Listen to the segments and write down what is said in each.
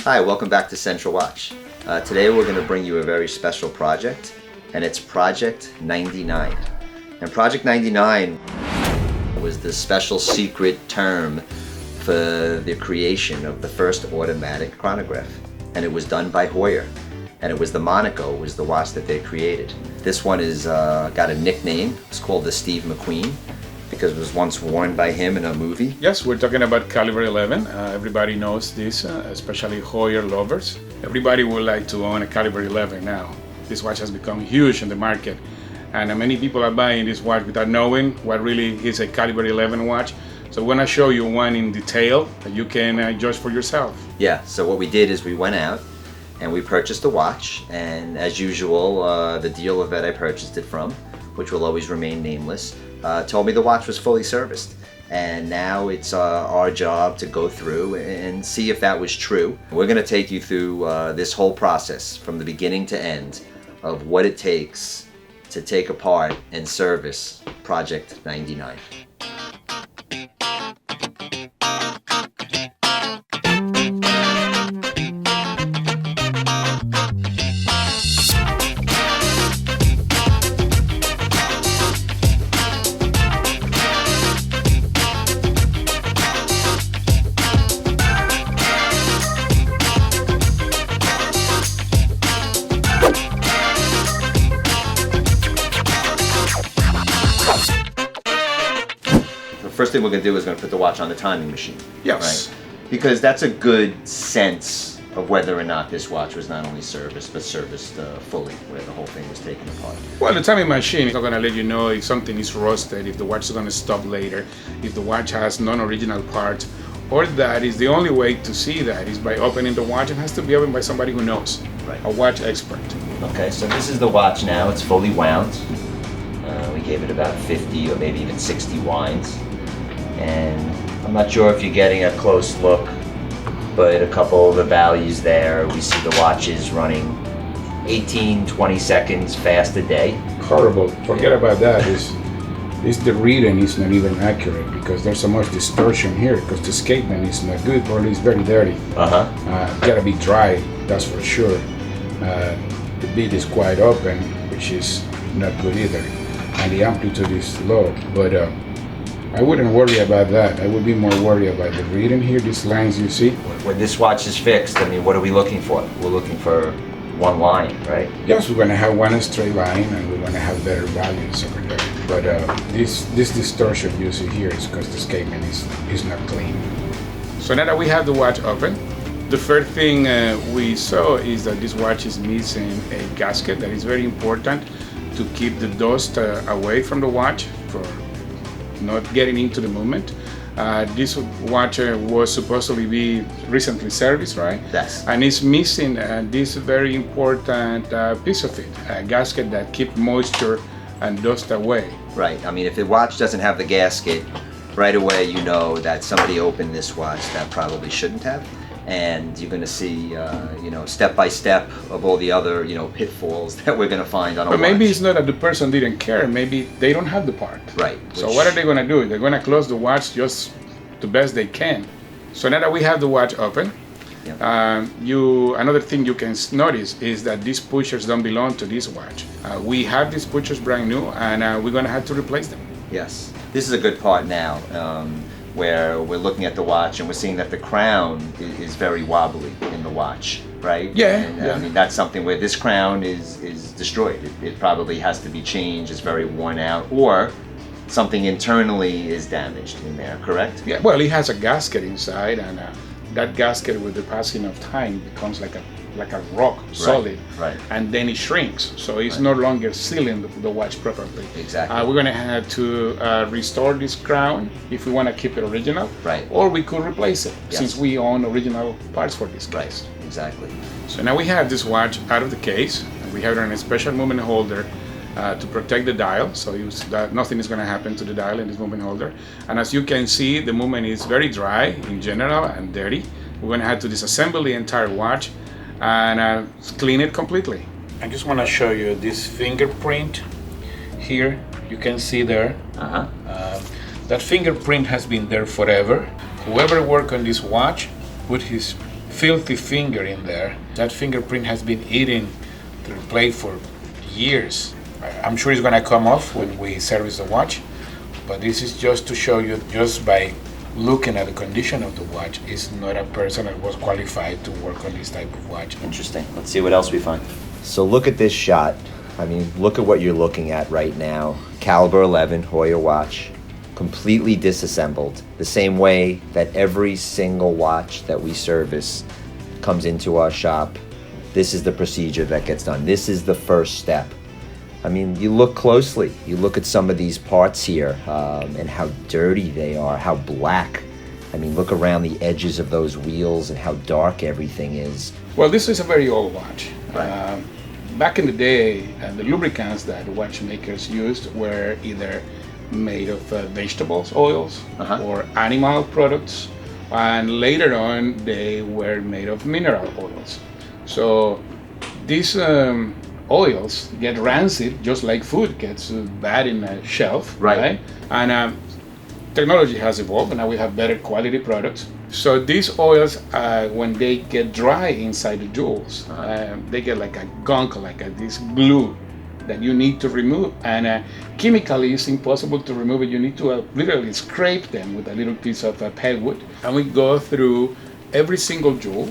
Hi, welcome back to Central Watch. Today we're going to bring you a very special project, and it's Project 99. And Project 99 was the special secret term for the creation of the first automatic chronograph. And it was done by Heuer. And it was the Monaco was the watch that they created. This one is got a nickname. It's called the Steve McQueen, because it was once worn by him in a movie. Yes, we're talking about Calibre 11. Everybody knows this, especially Heuer lovers. Everybody would like to own a Calibre 11 now. This watch has become huge in the market, and many people are buying this watch without knowing what really is a Calibre 11 watch. So we're gonna show you one in detail that you can judge for yourself. Yeah, so what we did is we went out and we purchased a watch, and as usual, the dealer that I purchased it from, which will always remain nameless, told me the watch was fully serviced. And now it's our job to go through and see if that was true. We're going to take you through this whole process from the beginning to end of what it takes to take apart and service Project 99. First thing we're going to do is going to put the watch on the timing machine. Yes. Right? Because that's a good sense of whether or not this watch was not only serviced, but serviced fully, where the whole thing was taken apart. Well, the timing machine is not going to let you know if something is rusted, if the watch is going to stop later, if the watch has non-original parts, or that is the only way to see that is by opening the watch. It has to be opened by somebody who knows, Right. A watch expert. Okay, so this is the watch now. It's fully wound. We gave it about 50 or maybe even 60 winds. And I'm not sure if you're getting a close look, but a couple of the values there, we see the watch is running 18, 20 seconds fast a day. Horrible. Forget about that. It's the reading is not even accurate because there's so much distortion here because the escapement is not good, or at least very dirty. Gotta be dry, that's for sure. The beat is quite open, which is not good either, and the amplitude is low, but I wouldn't worry about that. I would be more worried about the reading here, these lines you see. When this watch is fixed, I mean, what are we looking for? We're looking for one line, right? Yes, we're going to have one straight line and we're going to have better values over there. But this distortion you see here is because the escapement is not clean. So now that we have the watch open, the first thing we saw is that this watch is missing a gasket. That is very important to keep the dust away from the watch for not getting into the movement. This watch was supposedly be recently serviced, right? Yes. And it's missing this very important piece of it, a gasket that keeps moisture and dust away. Right. I mean, if the watch doesn't have the gasket, right away you know that somebody opened this watch that probably shouldn't have. And you're going to see, step by step of all the other, pitfalls that we're going to find on a watch. But maybe it's not that the person didn't care. Maybe they don't have the part. Right. So what are they going to do? They're going to close the watch just the best they can. So now that we have the watch open, another thing you can notice is that these pushers don't belong to this watch. We have these pushers brand new, and we're going to have to replace them. Yes. This is a good part now. Where we're looking at the watch and we're seeing that the crown is very wobbly in the watch, right? Yeah. And, I mean, that's something where this crown is destroyed. It probably has to be changed. It's very worn out, or something internally is damaged in there, correct? Yeah, well, it has a gasket inside, and that gasket with the passing of time becomes like a rock, solid, right. And then it shrinks, so it's no longer sealing the watch properly. Exactly. We're going to have to restore this crown if we want to keep it original, right? Or we could replace it, yes, since we own original parts for this case. Right. Exactly. So now we have this watch out of the case, and we have it on a special movement holder to protect the dial, so nothing is going to happen to the dial in this movement holder. And as you can see, the movement is very dry in general and dirty. We're going to have to disassemble the entire watch and clean it completely. I just want to show you this fingerprint here. You can see there. That fingerprint has been there forever. Whoever worked on this watch put his filthy finger in there. That fingerprint has been eating the plate for years. I'm sure it's gonna come off when we service the watch, but this is just to show you, just by looking at the condition of the watch, is not a person that was qualified to work on this type of watch. Interesting. Let's see what else we find. So look at this shot. I mean, look at what you're looking at right now. Caliber 11 Heuer watch, completely disassembled. The same way that every single watch that we service comes into our shop. This is the procedure that gets done. This is the first step. I mean, you look closely. You look at some of these parts here and how dirty they are, how black. I mean, look around the edges of those wheels and how dark everything is. Well, this is a very old watch. Right. Back in the day, the lubricants that watchmakers used were either made of vegetables oils or animal products, and later on they were made of mineral oils. So these oils get rancid just like food gets bad in a shelf, right? And technology has evolved, and now we have better quality products. So these oils, when they get dry inside the jewels, they get like a gunk, like this glue that you need to remove. And chemically, it's impossible to remove it. You need to literally scrape them with a little piece of pegwood. And we go through every single jewel.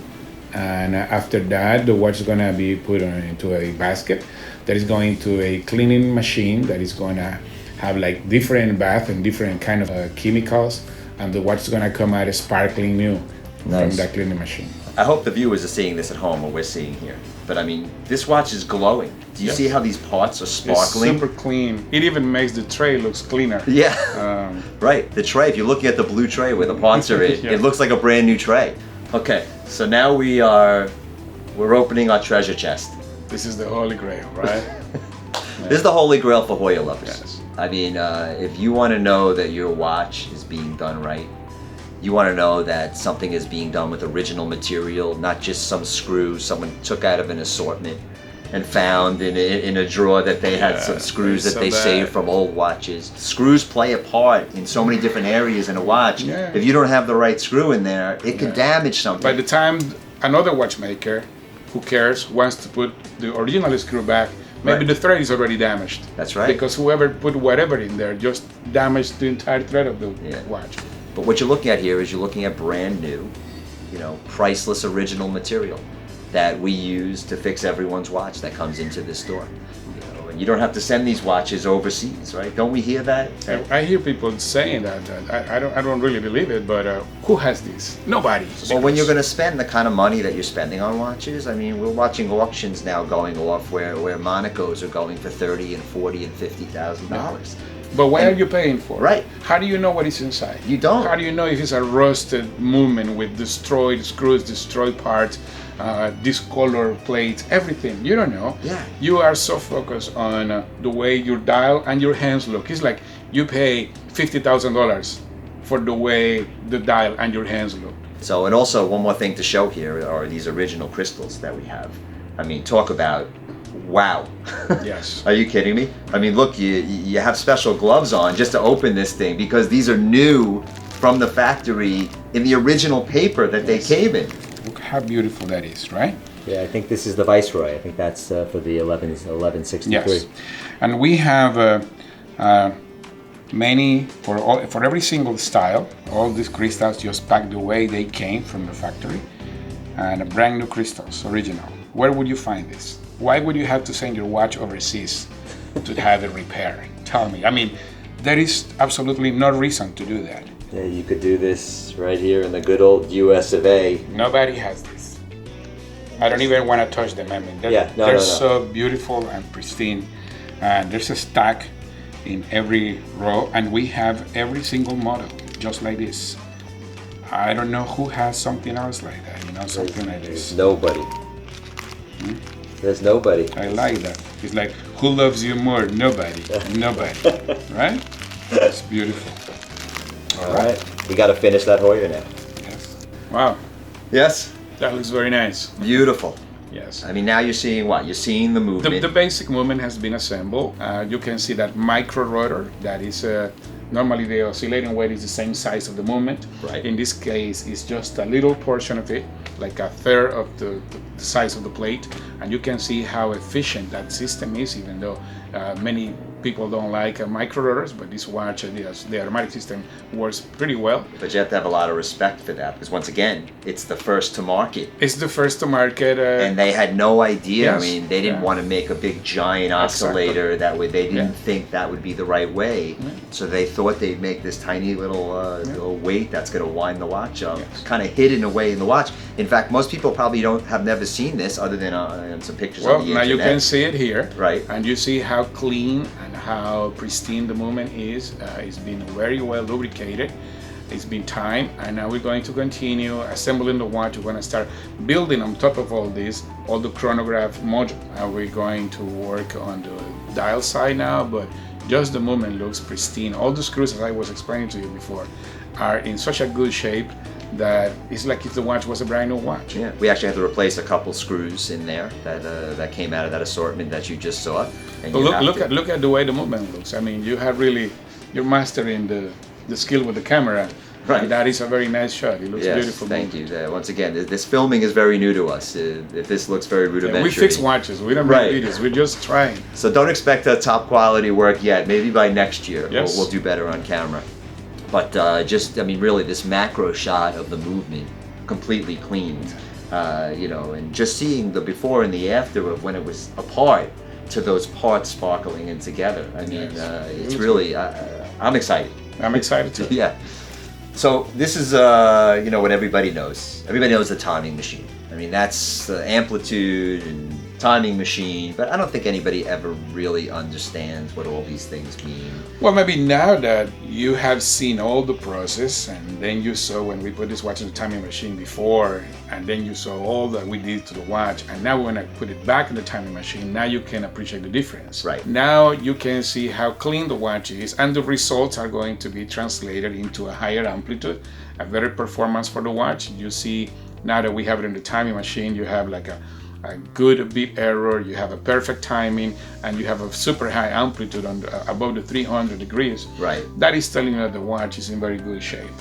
And after that, the watch is going to be put into a basket that is going to a cleaning machine that is going to have like different bath and different kind of chemicals, and the watch is going to come out sparkling new from that cleaning machine. I hope the viewers are seeing this at home, what we're seeing here. But I mean, this watch is glowing. Do you see how these parts are sparkling? It's super clean. It even makes the tray looks cleaner. Yeah, right. The tray, if you're looking at the blue tray where the parts are in, it looks like a brand new tray. Okay, so now we're opening our treasure chest. This is the Holy Grail, right? This is the Holy Grail for Heuer lovers. Yes. I mean, if you want to know that your watch is being done right, you want to know that something is being done with original material, not just some screws someone took out of an assortment and found in a drawer that they had some screws that they saved from old watches. Screws play a part in so many different areas in a watch. Yeah. If you don't have the right screw in there, it can damage something. By the time another watchmaker, who cares, wants to put the original screw back, maybe the thread is already damaged. That's right. Because whoever put whatever in there just damaged the entire thread of the watch. But what you're looking at here is you're looking at brand new, priceless original material that we use to fix everyone's watch that comes into this store. And you don't have to send these watches overseas, right? Don't we hear that? I hear people saying that. I don't really believe it, but who has this? Nobody. Well, when you're going to spend the kind of money that you're spending on watches, I mean, we're watching auctions now going off where Monacos are going for $30,000 and $40,000 and $50,000. But what are you paying for? Right. How do you know what is inside? You don't. How do you know if it's a rusted movement with destroyed screws, destroyed parts, discolored plates, everything? You don't know. Yeah. You are so focused on the way your dial and your hands look. It's like you pay $50,000 for the way the dial and your hands look. So, and also one more thing to show here are these original crystals that we have. I mean, talk about wow. Yes. Are you kidding me? I mean, look, you have special gloves on just to open this thing because these are new from the factory in the original paper that they came in. Look how beautiful that is, right? Yeah, I think this is the Viceroy. I think that's for the 1163. Yes. And we have many, for every single style, all these crystals just packed the way they came from the factory, and brand new crystals, original. Where would you find this? Why would you have to send your watch overseas to have it repaired? Tell me. I mean, there is absolutely no reason to do that. Yeah, you could do this right here in the good old US of A. Nobody has this. I don't even want to touch them. I mean, they're so beautiful and pristine. And there's a stack in every row, and we have every single model just like this. I don't know who has something else like that, something like this. There's nobody. There's nobody. I like that. It's like, who loves you more? Nobody. Nobody. Right? It's beautiful. All right. We got to finish that Heuer now. Yes. Wow. Yes? That looks very nice. Beautiful. Yes. I mean, now you're seeing what? You're seeing the movement. The basic movement has been assembled. You can see that micro rotor that is Normally the oscillating weight is the same size of the movement. Right. In this case, it's just a little portion of it, like a third of the size of the plate, and you can see how efficient that system is, even though many people don't like micro rotors, but this watch, the automatic system works pretty well. But you have to have a lot of respect for that, because once again, it's the first to market. It's the first to market. And they had no idea. Yes, I mean, they didn't want to make a big giant oscillator that way. They didn't think that would be the right way. So they thought they'd make this tiny little weight that's going to wind the watch up, kind of hidden away in the watch. In fact, most people probably have never seen this other than in some pictures on the internet. Well, now you can see it here. Right. And you see how clean and how pristine the movement is. It's been very well lubricated. It's been timed, and now we're going to continue assembling the watch. We're going to start building on top of all this, all the chronograph module. We're going to work on the dial side now, but just the movement looks pristine. All the screws, as I was explaining to you before, are in such a good shape that it's like if the watch was a brand new watch. Yeah, we actually had to replace a couple screws in there that came out of that assortment that you just saw. And But look at the way the movement looks. I mean, you're mastering the skill with the camera. Right. And that is a very nice shot. It looks beautiful. Thank you. Once again, this filming is very new to us. If this looks very rudimentary. We fix watches. We don't make videos. We're just trying. So don't expect a top quality work yet. Maybe by next year we'll do better on camera. But really, this macro shot of the movement, completely cleaned, and just seeing the before and the after of when it was apart to those parts sparkling in together. I mean, it's really, I'm excited. I'm excited too. Yeah. So this is, what everybody knows. Everybody knows the timing machine. I mean, that's the amplitude and timing machine, but I don't think anybody ever really understands what all these things mean. Well, maybe now that you have seen all the process, and then you saw when we put this watch in the timing machine before, and then you saw all that we did to the watch, and now when I put it back in the timing machine, now you can appreciate the difference. Right. Now you can see how clean the watch is, and the results are going to be translated into a higher amplitude, a better performance for the watch. You see, now that we have it in the timing machine, you have like a good beat error, you have a perfect timing, and you have a super high amplitude on above the 300 degrees. Right. That is telling you that the watch is in very good shape.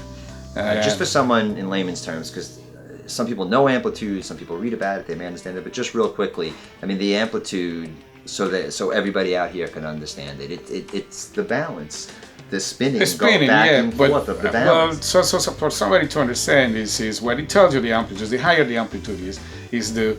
Just for someone in layman's terms, because some people know amplitude, some people read about it, they may understand it, but just real quickly, I mean, the amplitude, so everybody out here can understand it. It's the balance. The spinning, go back and forth of the balance. Well, so for somebody to understand this is what it tells you the amplitude. The higher the amplitude is the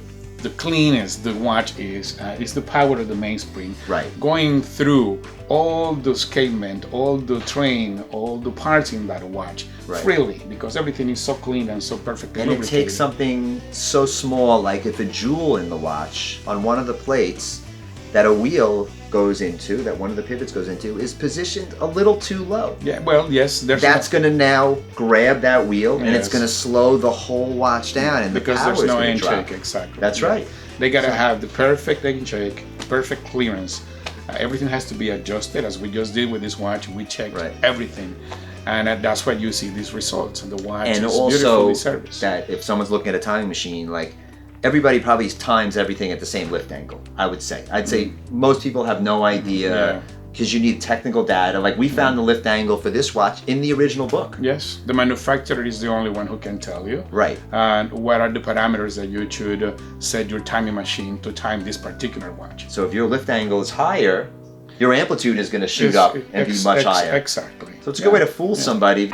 cleanest the watch is the power of the mainspring. Right. Going through all the escapement, all the train, all the parts in that watch freely, because everything is so clean and so perfectly lubricated. And it takes something so small, like if a jewel in the watch on one of the plates that a wheel goes into, that one of the pivots goes into, is positioned a little too low. Yeah, well, yes. That's going to now grab that wheel, and it's going to slow the whole watch down, and because the power there's no is going to drop. Exactly. That's right. They got to have the perfect shake, perfect clearance. Everything has to be adjusted, as we just did with this watch. We checked everything, and that's why you see these results. And the watch is beautifully serviced. That if someone's looking at a timing machine, like, everybody probably times everything at the same lift angle, I would say. I'd say most people have no idea, because you need technical data. Like, we found the lift angle for this watch in the original book. Yes, the manufacturer is the only one who can tell you. Right. And what are the parameters that you should set your timing machine to time this particular watch. So if your lift angle is higher, your amplitude is going to shoot up and be much higher. Exactly. So it's a good way to fool somebody.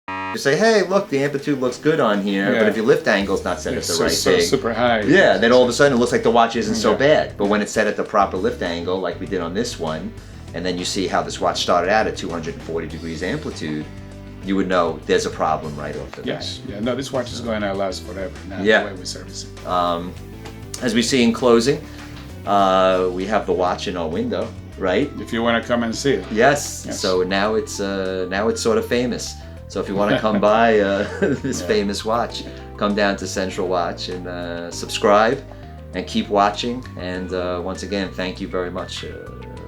You say, hey, look, the amplitude looks good on here, but if your lift angle's not set at the right thing, super high. Yeah, then all of a sudden it looks like the watch isn't so bad. But when it's set at the proper lift angle, like we did on this one, and then you see how this watch started out at 240 degrees amplitude, you would know there's a problem right off the bat. Yes, no, this watch is going to last forever. Now, the way we service it. As we see in closing, we have the watch in our window, right? If you want to come and see it. Yes. So now it's sort of famous. So if you want to come by this famous watch, come down to Central Watch and subscribe and keep watching. And once again, thank you very much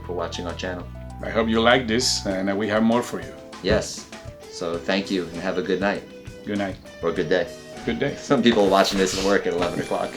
for watching our channel. I hope you like this, and we have more for you. Yes. So thank you, and have a good night. Good night. Or good day. Good day. Some people are watching this at work at 11 o'clock.